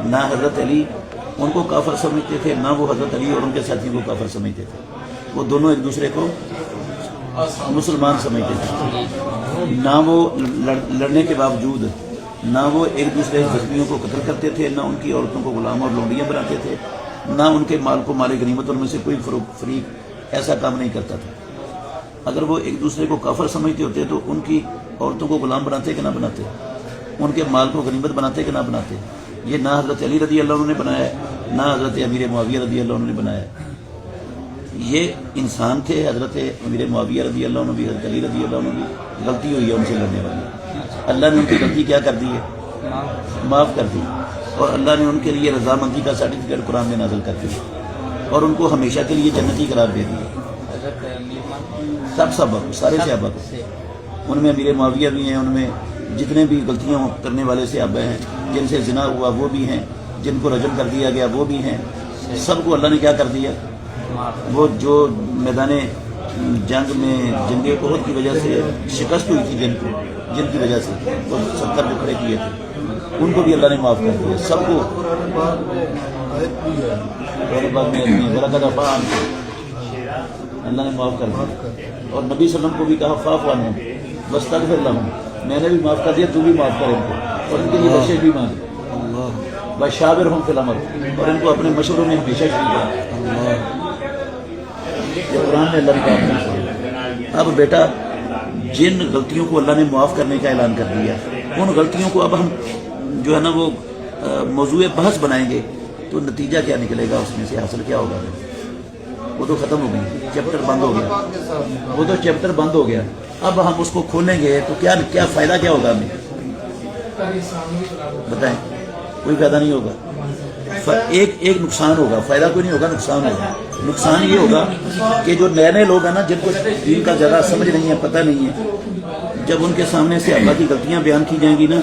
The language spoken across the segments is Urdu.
نہ حضرت علی ان کو کافر سمجھتے تھے، نہ وہ حضرت علی اور ان کے ساتھیوں کو کافر سمجھتے تھے. وہ دونوں ایک دوسرے کو مسلمان سمجھتے تھے. نہ وہ لڑنے کے باوجود نہ وہ ایک دوسرے زخمیوں کو قتل کرتے تھے، نہ ان کی عورتوں کو غلام اور لونڈیاں بناتے تھے، نہ ان کے مال کو مال غنیمت، ان میں سے کوئی فریق ایسا کام نہیں کرتا تھا. اگر وہ ایک دوسرے کو کافر سمجھتے ہوتے تو ان کی عورتوں کو غلام بناتے کہ نہ بناتے، ان کے مال کو غنیمت بناتے کہ نہ بناتے. یہ نہ حضرت علی رضی اللہ عنہ نے بنایا ہے، نہ حضرت امیر معاویہ رضی اللہ عنہ نے بنایا ہے. یہ انسان تھے، حضرت امیر معاویہ رضی اللہ عنہ بھی، حضرت علی رضی اللہ عنہ بھی غلطی ہوئی ہے ان سے لڑنے والی. اللہ نے ان کی غلطی کیا کر دی ہے؟ معاف کر دی. اور اللہ نے ان کے لیے رضامندی کا سرٹیفکیٹ قرآن میں نازل کر دیا اور ان کو ہمیشہ کے لیے جنتی قرار دے دیا. سب سبق سارے صحابہ کو، ان میں امیر معاویہ بھی ہیں، ان میں جتنے بھی غلطیاں کرنے والے صحابہ ہیں، جن سے زنا ہوا وہ بھی ہیں، جن کو رجم کر دیا گیا وہ بھی ہیں. سب کو اللہ نے کیا کر دیا؟ وہ جو میدان جنگ میں جنگ احد کی وجہ سے شکست ہوئی تھی، جن کی وجہ سے وہ 70 کو کھڑے کیے تھے، ان کو بھی اللہ نے معاف کر دیا. سب کو اللہ نے معاف کر دیا. اور نبی صلی اللہ علیہ وسلم کو بھی کہا فاعف عنہم واستغفر لہم، میں نے بھی معاف کر دیا، تو بھی معاف کر ان کو، اور ان کے لیے بخشش بھی مانگ. وشاورہم فی الامر، اور ان کو اپنے مشوروں میں ہمیشہ شریک ہے. یہ قرآن میں اللہ نے کہا. اب بیٹا جن غلطیوں کو اللہ نے معاف کرنے کا اعلان کر دیا، ان غلطیوں کو اب ہم جو ہے نا وہ موضوع بحث بنائیں گے تو نتیجہ کیا نکلے گا، اس میں سے حاصل کیا ہوگا؟ وہ تو ختم ہو گئی، چیپٹر بند ہو گیا، وہ تو چیپٹر بند ہو گیا. اب ہم اس کو کھولیں گے تو کیا فائدہ کیا ہوگا ہمیں؟ بتائیں. کوئی فائدہ نہیں ہوگا. ایک نقصان ہوگا، فائدہ کوئی نہیں ہوگا، نقصان ہوگا. نقصان یہ ہوگا کہ جو نئے نئے لوگ ہیں نا، جن کو دین کا زیادہ سمجھ نہیں ہے، پتہ نہیں ہے، جب ان کے سامنے صحابہ کی غلطیاں بیان کی جائیں گی نا،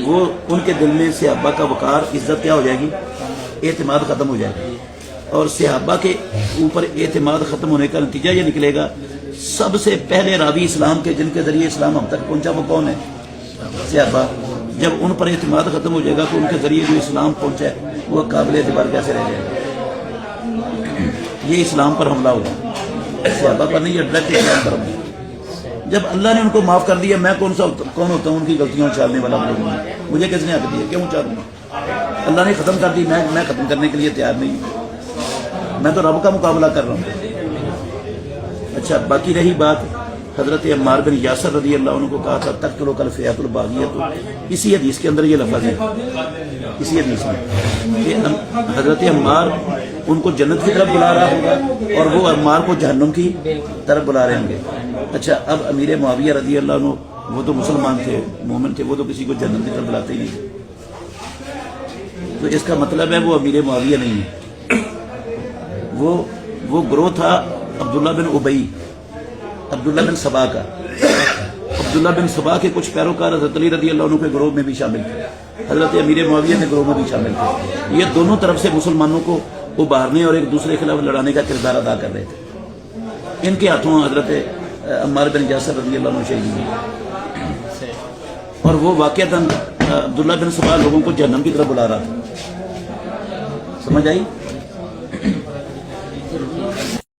وہ ان کے دل میں صحابہ کا وقار، عزت کیا ہو جائے گی؟ اعتماد ختم ہو جائے گا. اور صحابہ کے اوپر اعتماد ختم ہونے کا نتیجہ یہ نکلے گا، سب سے پہلے راوی اسلام کے جن کے ذریعے اسلام ہم تک پہنچا وہ کون ہے؟ صحابہ. جب ان پر اعتماد ختم ہو جائے گا تو ان کے ذریعے جو اسلام پہنچا ہے وہ قابل اعتبار کیسے رہ جائے گا؟ یہ اسلام پر حملہ ہوگا، صحابہ پر نہیں، یہ ڈائریکٹ اسلام پر حملہ. جب اللہ نے ان کو معاف کر دیا، میں کون ہوتا ہوں ان کی غلطیوں اچھالنے والا؟ مجھے کس نے حق دیا؟ کیوں اچھالوں گا؟ اللہ نے ختم کر دی، میں ختم کرنے کے لیے تیار نہیں ہوں. میں تو رب کا مقابلہ کر رہا ہوں. اچھا، باقی رہی بات حضرت عمار بن یاسر رضی اللہ عنہ کو کہا تھا تقتلک الفئۃ الباغیۃ، اسی حدیث کے اندر یہ لفظ ہے، اسی حدیث میں کہ حضرت عمار ان کو جنت کی طرف بلا رہا ہوگا اور وہ عمار کو جہنم کی طرف بلا رہے ہوں گے. اچھا، اب امیر معاویہ رضی اللہ عنہ وہ تو مسلمان تھے، مومن تھے، وہ تو کسی کو جنت کی طرف بلاتے ہی نہیں تھے. تو اس کا مطلب ہے وہ امیر معاویہ نہیں ہے. وہ گروہ تھا عبداللہ بن ابی، عبداللہ بن سبا کا. عبداللہ بن سبا کے کچھ پیروکار حضرت علی رضی اللہ عنہ کے گروہ میں بھی شامل تھے، حضرت امیر معاویہ کے گروہ میں بھی شامل تھے. یہ دونوں طرف سے مسلمانوں کو ابھارنے اور ایک دوسرے کے خلاف لڑانے کا کردار ادا کر رہے تھے. ان کے ہاتھوں حضرت عمار بن یاسر رضی اللہ عنہ شہید ہوئے، اور وہ واقعتاً عبداللہ بن سبا لوگوں کو جہنم کی طرف بلا رہا تھا. سمجھ آئی؟